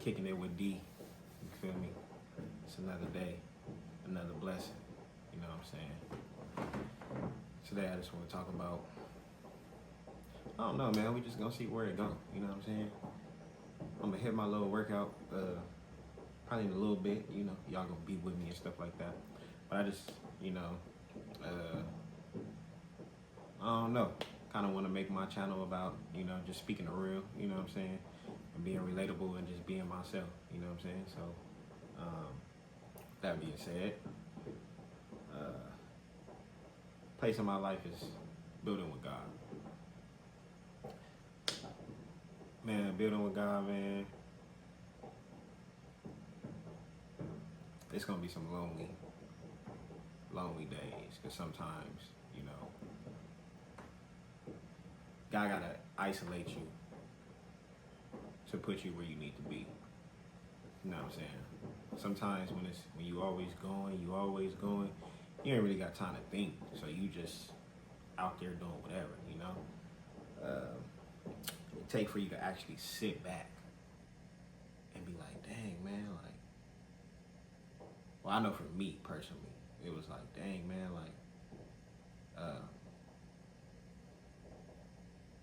kicking it with D. You feel me? It's another day, another blessing. You know what I'm saying? Today I just want to talk about, I don't know, man. We just gonna see where it goes. You know what I'm saying? I'm gonna hit my little workout, probably in a little bit. You know, y'all gonna be with me and stuff like that. But I just, I don't know. Kind of want to make my channel about, just speaking the real. You know what I'm saying? And being relatable and just being myself. You know what I'm saying? So, that being said, place in my life is building with God. Man, building with God, man. It's gonna be some lonely days. Cause sometimes, God gotta isolate you to put you where you need to be. You know what I'm saying? Sometimes when you always going, you ain't really got time to think. So you just out there doing whatever, it take for you to actually sit back and be like, dang man, like, well, I know for me personally, it was like, dang man, like,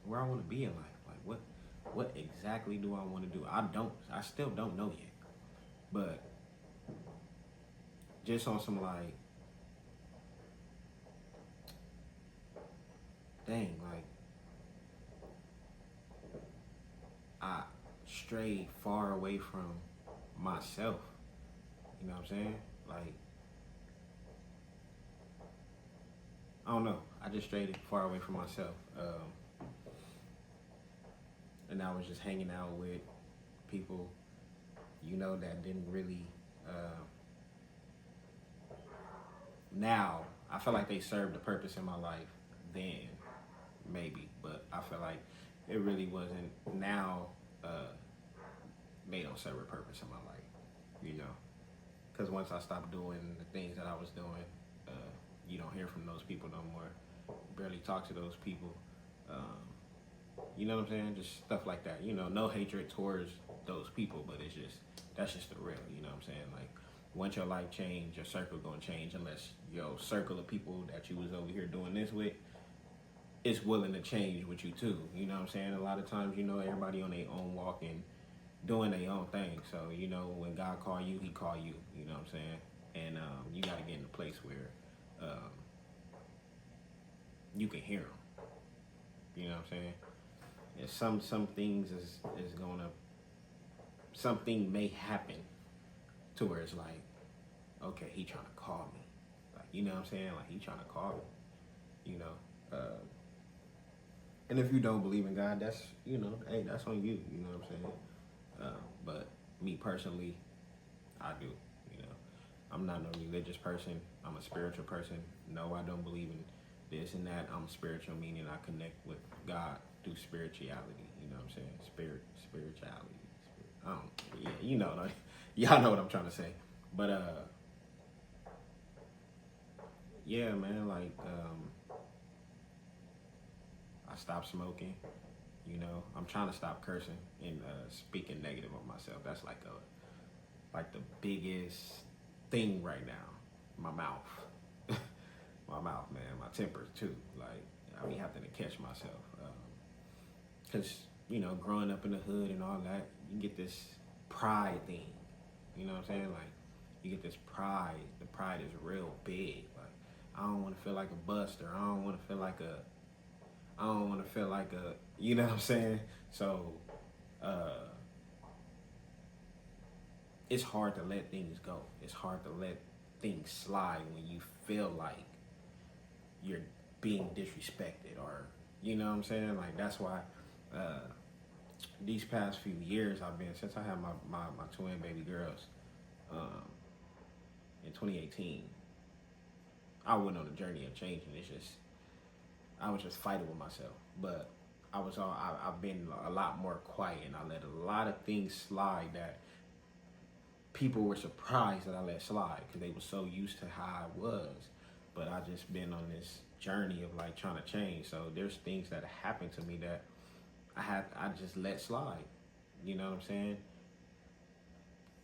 where I want to be in life, like what exactly do I want to do? I still don't know yet, but just on some like, dang, like, I strayed far away from myself. You know what I'm saying? Like, I don't know. I just strayed far away from myself. And I was just hanging out with people, that didn't really, now, I feel like they served a purpose in my life then, maybe, but I feel like it really wasn't. Now, they don't serve a purpose in my life, because once I stopped doing the things that I was doing, you don't hear from those people no more, barely talk to those people, you know what I'm saying? Just stuff like that, no hatred towards those people, but that's just the real, you know what I'm saying? Like, once your life change, your circle gonna change, unless your circle of people that you was over here doing this with is willing to change with you too, you know what I'm saying? A lot of times, everybody on their own walk and doing their own thing. So, when God call you, he call you, you know what I'm saying? And you gotta get in a place where you can hear him, you know what I'm saying? And some things is gonna, something may happen to where it's like, okay, he trying to call me, like, you know what I'm saying? Like, he trying to call me, and if you don't believe in God, that's, hey, that's on you, you know what I'm saying? But me personally, I do, I'm not no religious person. I'm a spiritual person. No, I don't believe in this and that. I'm spiritual, meaning I connect with God through spirituality. You know what I'm saying? Spirituality. I don't, yeah, y'all know what I'm trying to say. But yeah, man, like, I stopped smoking. I'm trying to stop cursing and speaking negative on myself. That's like the biggest thing right now. My mouth. My mouth, man. My temper too. Like, I be having to catch myself. Cause, growing up in the hood and all that, you get this pride thing. You know what I'm saying? Like, you get this pride. The pride is real big. Like, I don't want to feel like a buster. I don't want to feel like a, you know what I'm saying? So, it's hard to let things go. It's hard to let things slide when you feel like you're being disrespected, or, you know what I'm saying? Like, that's why these past few years since I had my twin baby girls in 2018, I went on a journey of changing. I was just fighting with myself, but I've been a lot more quiet, and I let a lot of things slide that people were surprised that I let slide, because they were so used to how I was. But I just been on this journey of like trying to change. So there's things that happened to me that I just let slide. You know what I'm saying?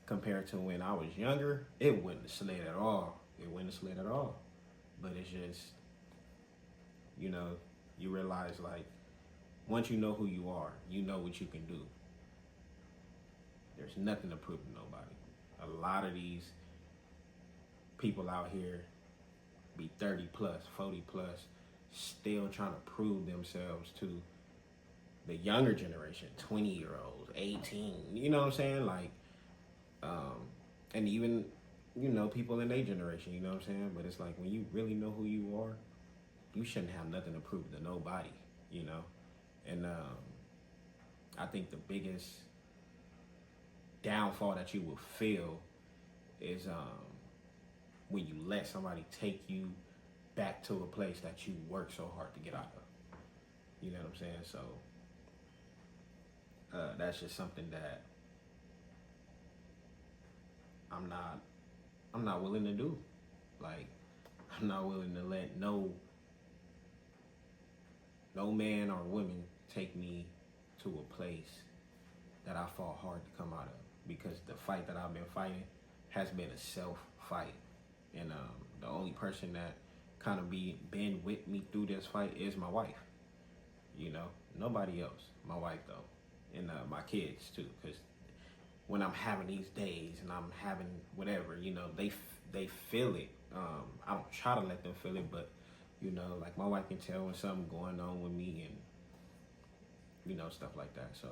compared to when I was younger, it wouldn't have slid at all. It wouldn't have slid at all. But it's just, you know, you realize like once you know who you are, you know what you can do. There's nothing to prove to nobody. A lot of these people out here be 30 plus, 40 plus, still trying to prove themselves to the younger generation, 20-year-olds, 18, you know what I'm saying? Like, and even, you know, people in their generation, you know what I'm saying? But it's like when you really know who you are, you shouldn't have nothing to prove to nobody, you know? And I think the biggest downfall that you will feel is when you let somebody take you back to a place that you work so hard to get out of. You know what I'm saying? So that's just something that I'm not willing to do. Like, I'm not willing to let no man or woman take me to a place that I fought hard to come out of, because the fight that I've been fighting has been a self fight. And the only person that kind of been with me through this fight is my wife. You know, nobody else. My wife though, and my kids too. Because when I'm having these days and I'm having whatever, you know, they feel it. I don't try to let them feel it, but you know, like my wife can tell when something going on with me, and you know, stuff like that. So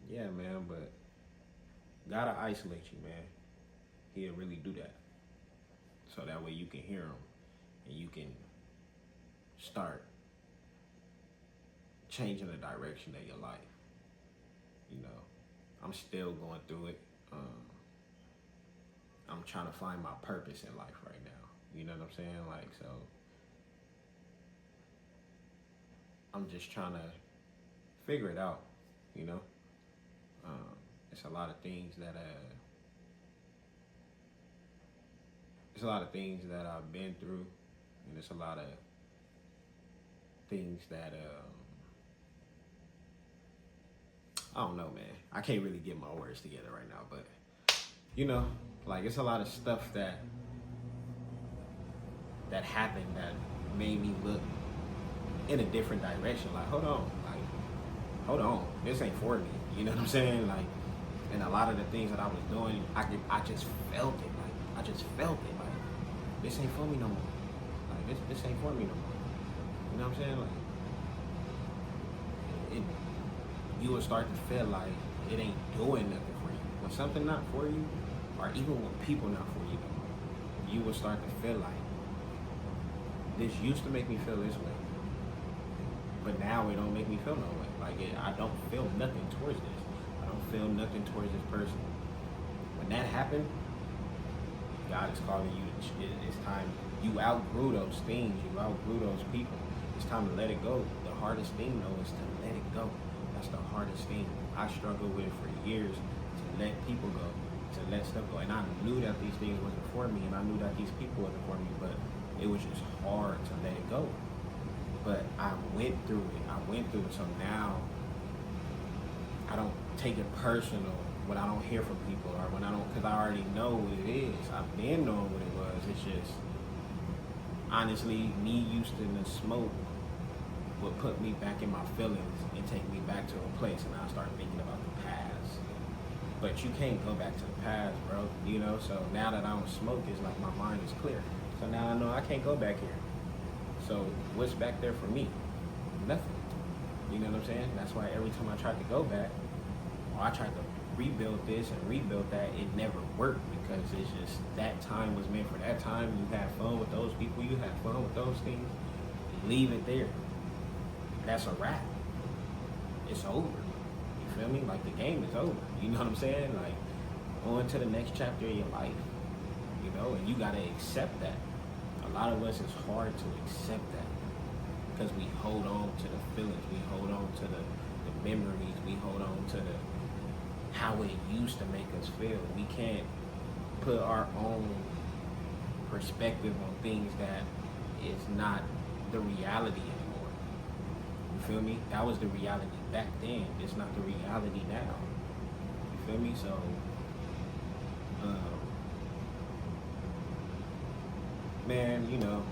yeah, man. But gotta isolate you, man. He'll really do that. So that way you can hear him and you can start changing the direction of your life. You know, I'm still going through it. I'm trying to find my purpose in life right now. You know what I'm saying? Like, so I'm just trying to figure it out, you know? It's a lot of things that I've been through, and it's a lot of things that I don't know, man. I can't really get my words together right now, but you know, like it's a lot of stuff that happened that made me look in a different direction. Like, hold on, this ain't for me. You know what I'm saying? Like, and a lot of the things that I was doing, I just felt it. Like, I just felt it. Like, this ain't for me no more. Like, this ain't for me no more. You know what I'm saying? Like, you will start to feel like it ain't doing nothing for you. When something not for you, or even when people not for you, you will start to feel like, this used to make me feel this way, but now it don't make me feel no way. Like, I don't feel nothing towards this. I don't feel nothing towards this person. When that happened, God is calling you. It's time. You outgrew those things. You outgrew those people. It's time to let it go. The hardest thing, though, is to let it go. That's the hardest thing. I struggled with for years, to let people go, to let stuff go. And I knew that these things wasn't for me, and I knew that these people wasn't for me, but it was just hard to let it go. But I went through it. So now I don't take it personal when I don't hear from people, or when I don't, because I already know what it is. I've been knowing what it was. It's just, honestly, me used to the smoke would put me back in my feelings and take me back to a place, and I start thinking about the past. But you can't go back to the past, bro. You know, so now that I don't smoke, it's like my mind is clear. So now I know I can't go back here. So what's back there for me? Nothing. You know what I'm saying? That's why every time I tried to go back, or I tried to rebuild this and rebuild that, it never worked, because it's just that time was meant for that time. You had fun with those people. You had fun with those things. Leave it there. That's a wrap. It's over. You feel me? Like, the game is over. You know what I'm saying? Like, on to the next chapter of your life. You know, and you gotta accept that. A lot of us, it's hard to accept that, because we hold on to the feelings, we hold on to the memories, we hold on to how it used to make us feel. We can't put our own perspective on things that is not the reality anymore. You feel me? That was the reality back then. It's not the reality now. You feel me? So, man, you know,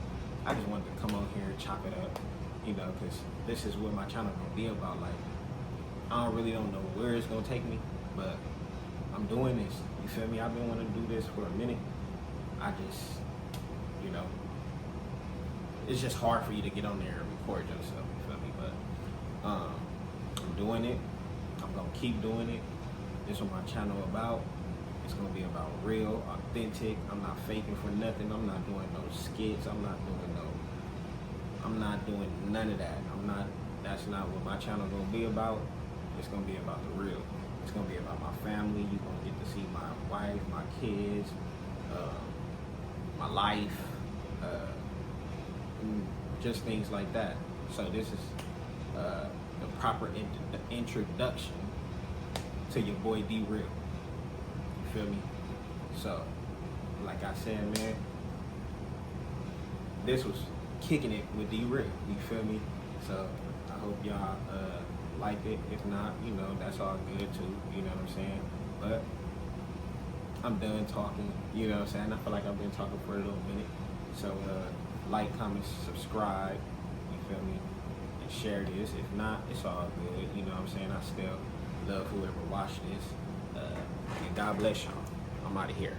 I just wanted to come on here and chop it up, you know, because this is what my channel gonna be about. Like, I don't know where it's gonna take me, but I'm doing this. You feel me? I've been wanting to do this for a minute. I just, you know, it's just hard for you to get on there and record yourself. You feel me? But I'm doing it. I'm gonna keep doing it. This is what my channel about. It's gonna be about real, authentic. I'm not faking for nothing. I'm not doing no skits. I'm not doing none of that. That's not what my channel gonna be about. It's gonna be about the real. It's gonna be about my family. You're gonna get to see my wife, my kids, my life, just things like that. So this is the proper introduction to your boy D Real. You feel me? So, like I said, man, this was kicking it with D Real. You feel me? So I hope y'all like it. If not, you know, that's all good too. You know what I'm saying? But I'm done talking. You know what I'm saying? I feel like I've been talking for a little minute. So like, comment, subscribe. You feel me? And share this. If not, it's all good. You know what I'm saying? I still love whoever watched this. And God bless y'all. I'm out of here.